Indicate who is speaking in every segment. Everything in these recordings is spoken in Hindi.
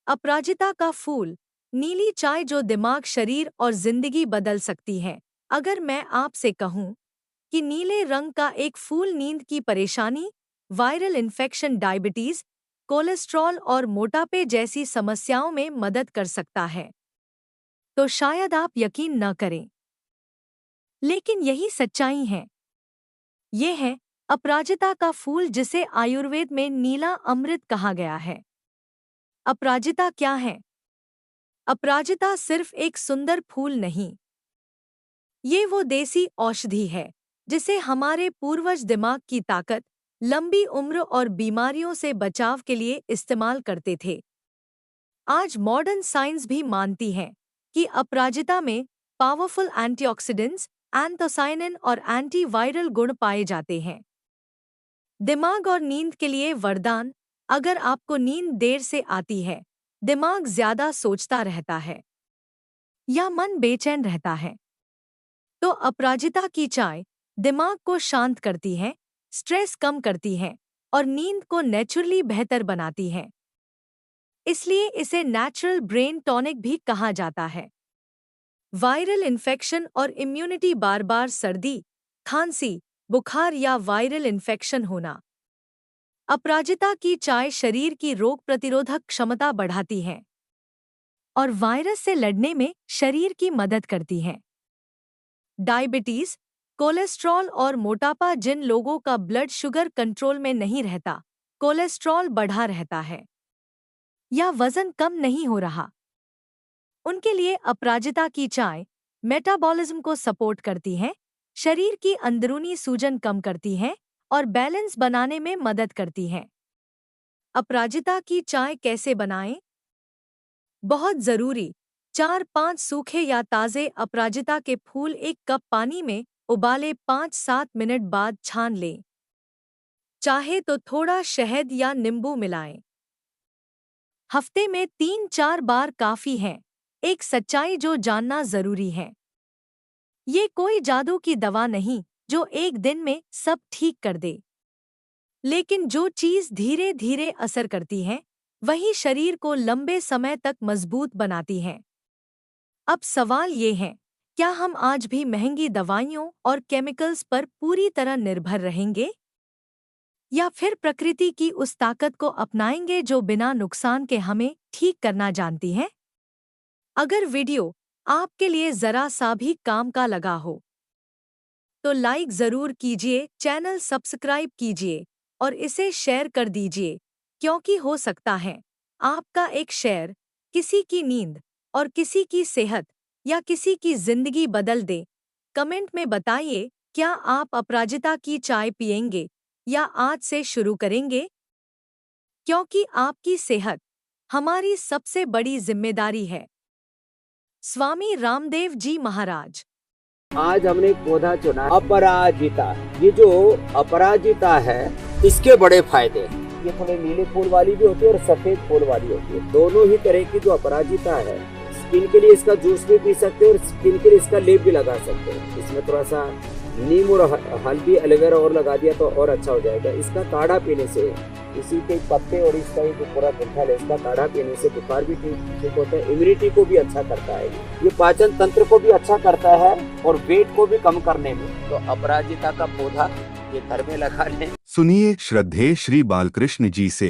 Speaker 1: अपराजिता का फूल, नीली चाय जो दिमाग, शरीर और जिंदगी बदल सकती है। अगर मैं आपसे कहूं कि नीले रंग का एक फूल नींद की परेशानी, वायरल इन्फेक्शन, डायबिटीज, कोलेस्ट्रॉल और मोटापे जैसी समस्याओं में मदद कर सकता है, तो शायद आप यकीन न करें, लेकिन यही सच्चाई है। ये है अपराजिता का फूल, जिसे आयुर्वेद में नीला अमृत कहा गया है। अपराजिता क्या है? अपराजिता सिर्फ एक सुंदर फूल नहीं, ये वो देसी औषधि है जिसे हमारे पूर्वज दिमाग की ताकत, लंबी उम्र और बीमारियों से बचाव के लिए इस्तेमाल करते थे। आज मॉडर्न साइंस भी मानती है कि अपराजिता में पावरफुल एंटीऑक्सीडेंट्स, एंथोसायनिन और एंटीवायरल गुण पाए जाते हैं। दिमाग और नींद के लिए वरदान। अगर आपको नींद देर से आती है, दिमाग ज्यादा सोचता रहता है या मन बेचैन रहता है, तो अपराजिता की चाय दिमाग को शांत करती है, स्ट्रेस कम करती है और नींद को नेचुरली बेहतर बनाती है। इसलिए इसे नेचुरल ब्रेन टॉनिक भी कहा जाता है। वायरल इन्फेक्शन और इम्यूनिटी, बार बार सर्दी, खांसी, बुखार या वायरल इन्फेक्शन होना। अपराजिता की चाय शरीर की रोग प्रतिरोधक क्षमता बढ़ाती है और वायरस से लड़ने में शरीर की मदद करती है। डायबिटीज, कोलेस्ट्रॉल और मोटापा, जिन लोगों का ब्लड शुगर कंट्रोल में नहीं रहता, कोलेस्ट्रॉल बढ़ा रहता है या वजन कम नहीं हो रहा, उनके लिए अपराजिता की चाय मेटाबॉलिज्म को सपोर्ट करती है, शरीर की अंदरूनी सूजन कम करती है और बैलेंस बनाने में मदद करती है। अपराजिता की चाय कैसे बनाएं? बहुत जरूरी, 4-5 सूखे या ताजे अपराजिता के फूल एक कप पानी में उबाले, 5-7 मिनट बाद छान लें। चाहे तो थोड़ा शहद या नींबू मिलाएं। हफ्ते में 3-4 बार काफी है। एक सच्चाई जो जानना जरूरी है, ये कोई जादू की दवा नहीं जो एक दिन में सब ठीक कर दे, लेकिन जो चीज धीरे धीरे असर करती है, वही शरीर को लंबे समय तक मजबूत बनाती है। अब सवाल ये है, क्या हम आज भी महंगी दवाइयों और केमिकल्स पर पूरी तरह निर्भर रहेंगे, या फिर प्रकृति की उस ताकत को अपनाएंगे जो बिना नुकसान के हमें ठीक करना जानती है? अगर वीडियो आपके लिए जरा सा भी काम का लगा हो, तो लाइक जरूर कीजिए, चैनल सब्सक्राइब कीजिए और इसे शेयर कर दीजिए, क्योंकि हो सकता है आपका एक शेयर किसी की नींद और किसी की सेहत या किसी की जिंदगी बदल दे। कमेंट में बताइए, क्या आप अपराजिता की चाय पिएंगे या आज से शुरू करेंगे? क्योंकि आपकी सेहत हमारी सबसे बड़ी जिम्मेदारी है। स्वामी रामदेव जी महाराज।
Speaker 2: आज हमने एक पौधा चुना, अपराजिता। ये जो अपराजिता है, इसके बड़े फायदे हैं। ये थोड़े नीले फूल वाली भी होती है और सफेद फूल वाली होती है। दोनों ही तरह की जो अपराजिता है, स्किन के लिए इसका जूस भी पी सकते हैं और स्किन के लिए इसका लेप भी लगा सकते हैं। इसमें थोड़ा सा नीम और हल्दी, एलोवेरा और लगा दिया तो और अच्छा हो जाएगा। इसका काढ़ा पीने से, इसी के पत्ते और इसका जो पूरा गुठल है, इसका काढ़ा पीने से बुखार भी ठीक होता है, इम्यूनिटी को भी अच्छा करता है, ये पाचन तंत्र को भी अच्छा करता है और वेट को भी कम करने में। तो अपराजिता का पौधा ये घर में लगा लें।
Speaker 3: सुनिए श्रद्धेय श्री बालकृष्ण जी से।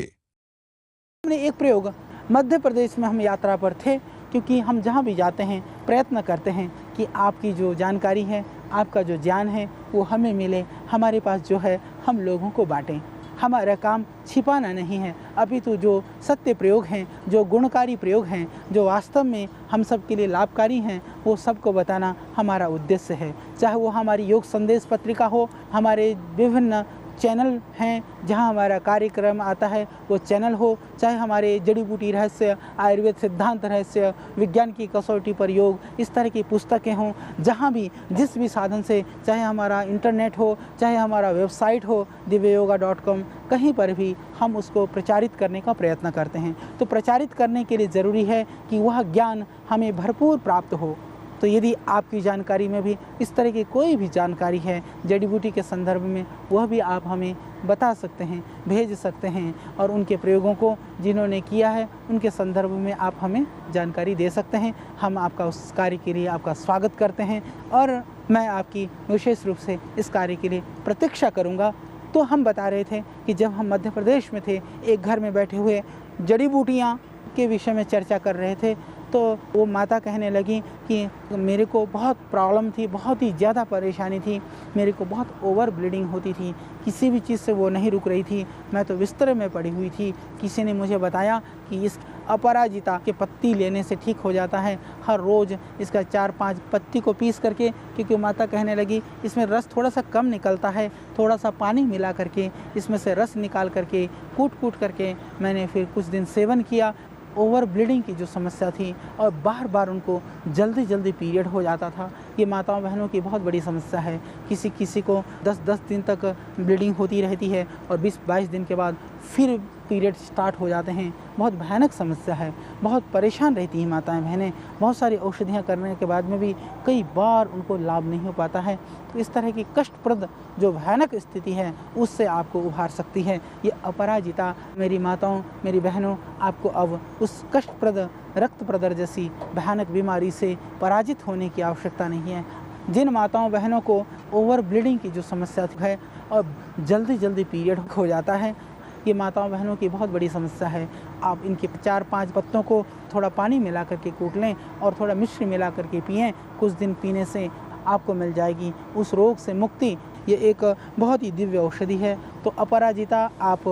Speaker 4: हमने एक प्रयोग, मध्य प्रदेश में हम यात्रा पर थे, क्योंकि हम जहाँ भी जाते हैं प्रयत्न करते हैं कि आपकी जो जानकारी है, आपका जो ज्ञान है वो हमें मिले, हमारे पास जो है हम लोगों को बांटें। हमारा काम छिपाना नहीं है, अपितु जो सत्य प्रयोग हैं, जो गुणकारी प्रयोग हैं, जो वास्तव में हम सब के लिए लाभकारी हैं, वो सबको बताना हमारा उद्देश्य है। चाहे वो हमारी योग संदेश पत्रिका हो, हमारे विभिन्न चैनल हैं जहां हमारा कार्यक्रम आता है वो चैनल हो, चाहे हमारे जड़ी बूटी रहस्य, आयुर्वेद सिद्धांत रहस्य, विज्ञान की कसौटी पर योग, इस तरह की पुस्तकें हों, जहां भी जिस भी साधन से, चाहे हमारा इंटरनेट हो, चाहे हमारा वेबसाइट हो divyyoga.com, कहीं पर भी हम उसको प्रचारित करने का प्रयत्न करते हैं। तो प्रचारित करने के लिए ज़रूरी है कि वह ज्ञान हमें भरपूर प्राप्त हो, तो यदि आपकी जानकारी में भी इस तरह की कोई भी जानकारी है जड़ी बूटी के संदर्भ में, वह भी आप हमें बता सकते हैं, भेज सकते हैं, और उनके प्रयोगों को जिन्होंने किया है उनके संदर्भ में आप हमें जानकारी दे सकते हैं। हम आपका उस कार्य के लिए आपका स्वागत करते हैं और मैं आपकी विशेष रूप से इस कार्य के लिए प्रतीक्षा करूंगा। तो हम बता रहे थे कि जब हम मध्य प्रदेश में थे, एक घर में बैठे हुए जड़ी बूटियाँ के विषय में चर्चा कर रहे थे, तो वो माता कहने लगी कि मेरे को बहुत प्रॉब्लम थी, बहुत ही ज़्यादा परेशानी थी, मेरे को बहुत ओवर ब्लीडिंग होती थी, किसी भी चीज़ से वो नहीं रुक रही थी, मैं तो बिस्तर में पड़ी हुई थी। किसी ने मुझे बताया कि इस अपराजिता के पत्ती लेने से ठीक हो जाता है, हर रोज़ इसका 4-5 पत्ती को पीस करके, क्योंकि माता कहने लगी इसमें रस थोड़ा सा कम निकलता है, थोड़ा सा पानी मिला करके इसमें से रस निकाल करके कूट करके मैंने फिर कुछ दिन सेवन किया। ओवर ब्लीडिंग की जो समस्या थी और बार बार उनको जल्दी पीरियड हो जाता था, ये माताओं बहनों की बहुत बड़ी समस्या है। किसी को 10 दिन तक ब्लीडिंग होती रहती है और 20-22 दिन के बाद फिर पीरियड स्टार्ट हो जाते हैं। बहुत भयानक समस्या है, बहुत परेशान रहती हैं माताएं बहनें। बहुत सारी औषधियाँ करने के बाद में भी कई बार उनको लाभ नहीं हो पाता है। तो इस तरह की कष्टप्रद जो भयानक स्थिति है उससे आपको उभार सकती है ये अपराजिता। मेरी माताओं, मेरी बहनों, आपको अब उस कष्टप्रद रक्त प्रदर जैसी भयानक बीमारी से पराजित होने की आवश्यकता नहीं है। जिन माताओं बहनों को ओवर ब्लीडिंग की जो समस्या है और जल्दी पीरियड हो जाता है, ये माताओं बहनों की बहुत बड़ी समस्या है। आप इनके 4-5 पत्तों को थोड़ा पानी मिला करके कूट लें और थोड़ा मिश्री मिला करके पिएं। कुछ दिन पीने से आपको मिल जाएगी उस रोग से मुक्ति। ये एक बहुत ही दिव्य औषधि है। तो अपराजिता आप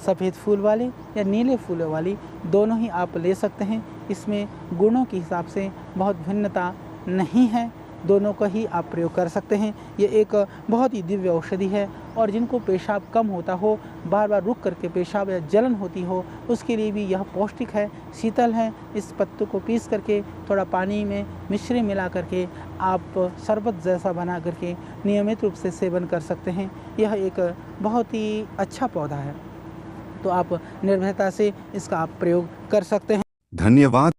Speaker 4: सफ़ेद फूल वाली या नीले फूलों वाली दोनों ही आप ले सकते हैं। इसमें गुणों के हिसाब से बहुत भिन्नता नहीं है, दोनों का ही आप प्रयोग कर सकते हैं। ये एक बहुत ही दिव्य औषधि है और जिनको पेशाब कम होता हो, बार बार रुक करके पेशाब या जलन होती हो, उसके लिए भी यह पौष्टिक है, शीतल है। इस पत्तों को पीस करके थोड़ा पानी में मिश्री मिला करके आप शरबत जैसा बना करके नियमित रूप से सेवन कर सकते हैं। यह एक बहुत ही अच्छा पौधा है, तो आप निर्भयता से इसका आप प्रयोग कर सकते हैं।
Speaker 3: धन्यवाद।